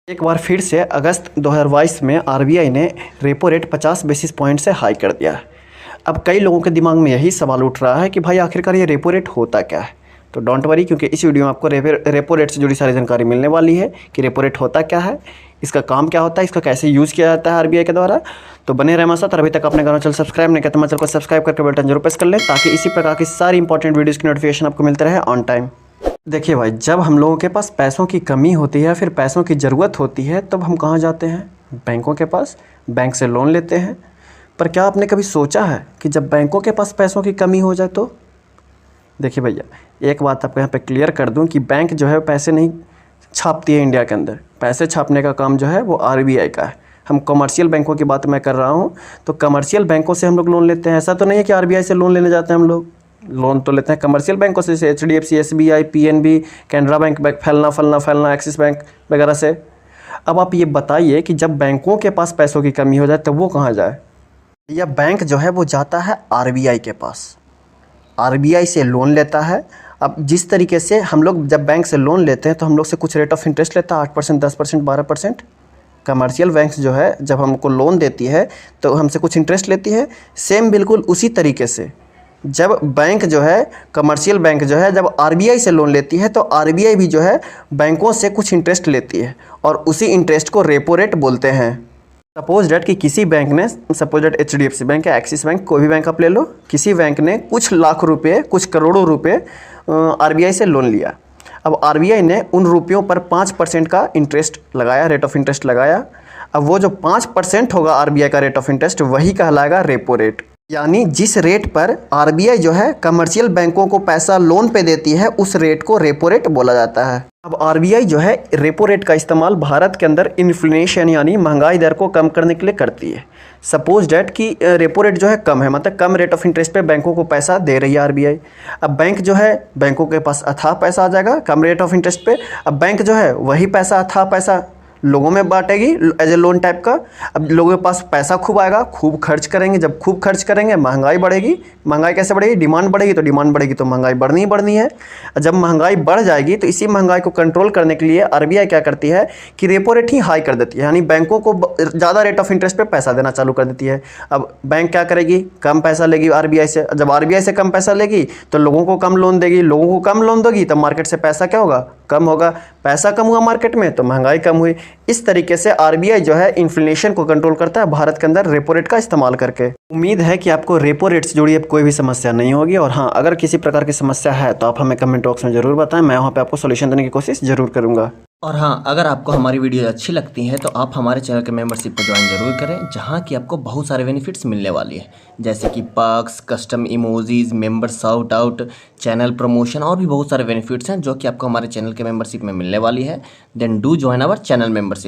एक बार फिर से अगस्त 2022 में आरबीआई ने रेपो रेट 50 बेसिस पॉइंट से हाई कर दिया। अब कई लोगों के दिमाग में यही सवाल उठ रहा है कि भाई आखिरकार ये रेपो रेट होता क्या है। तो डोंट वरी, क्योंकि इस वीडियो में आपको रेपो रेट से जुड़ी सारी जानकारी मिलने वाली है कि रेपो रेट होता क्या है, इसका काम क्या होता है, इसका कैसे यूज़ किया जाता है आरबीआई के द्वारा। तो बने रहे हमारे साथ। अभी तक अपने चैनल चल सब्सक्राइब नहीं किया तो हमारे चैनल को सब्सक्राइब करके बटन जरूर प्रेस कर लें, ताकि इसी प्रकार की सारी इंपॉर्टेंट वीडियोज़ की नोटिफिकेशन आपको मिलते रहे ऑन टाइम। देखिए भाई, जब हम लोगों के पास पैसों की कमी होती है, फिर पैसों की ज़रूरत होती है, तब हम कहाँ जाते हैं? बैंकों के पास। बैंक से लोन लेते हैं। पर क्या आपने कभी सोचा है कि जब बैंकों के पास पैसों की कमी हो जाए तो? देखिए भैया, एक बात आपको यहाँ पे क्लियर कर दूँ कि बैंक जो है पैसे नहीं छापती है इंडिया के अंदर। पैसे छापने का काम जो है वो आरबीआई का है। हम कमर्शियल बैंकों की बात मैं कर रहा हूँ। तो कमर्शियल बैंकों से हम लोग लोन लेते हैं। ऐसा तो नहीं है कि आरबीआई से लोन लेने जाते हैं हम लोग। लोन तो लेते हैं कमर्शियल बैंकों से, जैसे HDFC, SBI, PNB, Canara bank, फैलना, एक्सिस बैंक वगैरह से। अब आप ये बताइए कि जब बैंकों के पास पैसों की कमी हो जाए तो वो कहाँ जाए? या बैंक जो है वो जाता है आरबीआई के पास। आरबीआई से लोन लेता है। अब जिस तरीके से हम लोग जब बैंक से लोन लेते हैं तो हम लोग से कुछ रेट ऑफ इंटरेस्ट लेता है, 8%, 10%, 12%। कमर्शियल बैंक्स जो है जब हमको लोन देती है तो हमसे कुछ इंटरेस्ट लेती है। सेम बिल्कुल उसी तरीके से जब बैंक जो है, कमर्शियल बैंक जो है, जब आरबीआई से लोन लेती है तो आरबीआई भी जो है बैंकों से कुछ इंटरेस्ट लेती है, और उसी इंटरेस्ट को रेपो रेट बोलते हैं। सपोज डेट कि किसी बैंक ने, सपोज डेट एचडीएफसी बैंक या एक्सिस बैंक, कोई भी बैंक आप ले लो, किसी बैंक ने कुछ लाख रुपए, कुछ करोड़ों रुपए आरबीआई से लोन लिया। अब आरबीआई ने उन रुपयों पर 5% का इंटरेस्ट लगाया, रेट ऑफ इंटरेस्ट लगाया। अब वो जो 5% होगा आरबीआई का रेट ऑफ इंटरेस्ट, वही कहलाएगा रेपो रेट। यानी जिस रेट पर आरबीआई जो है कमर्शियल बैंकों को पैसा लोन पे देती है, उस रेट को रेपो रेट बोला जाता है। अब आरबीआई जो है रेपो रेट का इस्तेमाल भारत के अंदर इन्फ्लेशन यानी महंगाई दर को कम करने के लिए करती है। सपोज डेट कि रेपो रेट जो है कम है, मतलब कम रेट ऑफ इंटरेस्ट पे बैंकों को पैसा दे रही है आरबीआई। अब बैंक जो है, बैंकों के पास अथाह पैसा आ जाएगा कम रेट ऑफ इंटरेस्ट पे। अब बैंक जो है वही पैसा, अथाह पैसा लोगों में बांटेगी एज ए लोन टाइप का। अब लोगों के पास पैसा खूब आएगा, खूब खर्च करेंगे। जब खूब खर्च करेंगे महंगाई बढ़ेगी। महंगाई कैसे बढ़ेगी? डिमांड बढ़ेगी, तो डिमांड बढ़ेगी तो महंगाई बढ़नी ही बढ़नी है। जब महंगाई बढ़ जाएगी तो इसी महंगाई को कंट्रोल करने के लिए आरबीआई क्या करती है कि रेपो रेट ही हाई कर देती है, यानी बैंकों को ज़्यादा रेट ऑफ इंटरेस्ट पे पैसा देना चालू कर देती है। अब बैंक क्या करेगी? कम पैसा लेगी आरबीआई से। जब आरबीआई से कम पैसा लेगी तो लोगों को कम लोन देगी। लोगों को कम लोन देगी तो मार्केट से पैसा क्या होगा? कम होगा। पैसा कम हुआ मार्केट में तो महंगाई कम हुई। इस तरीके से आरबीआई जो है इन्फ्लेशन को कंट्रोल करता है भारत के अंदर रेपो रेट का इस्तेमाल करके। उम्मीद है कि आपको रेपो रेट से जुड़ी अब कोई भी समस्या नहीं होगी। और हाँ, अगर किसी प्रकार की समस्या है तो आप हमें कमेंट बॉक्स में ज़रूर बताएं। मैं वहाँ पे आपको सोल्यूशन देने की कोशिश ज़रूर करूँगा। और हाँ, अगर आपको हमारी वीडियो अच्छी लगती है तो आप हमारे चैनल के मेंबरशिप पर ज्वाइन जरूर करें, जहाँ की आपको बहुत सारे बेनिफिट्स मिलने वाली है, जैसे कि perks, custom emojis, member shout out, channel promotion और भी बहुत सारे बेनिफिट्स हैं जो कि आपको हमारे चैनल के मेंबरशिप में मिलने वाली है। Then do join our channel membership.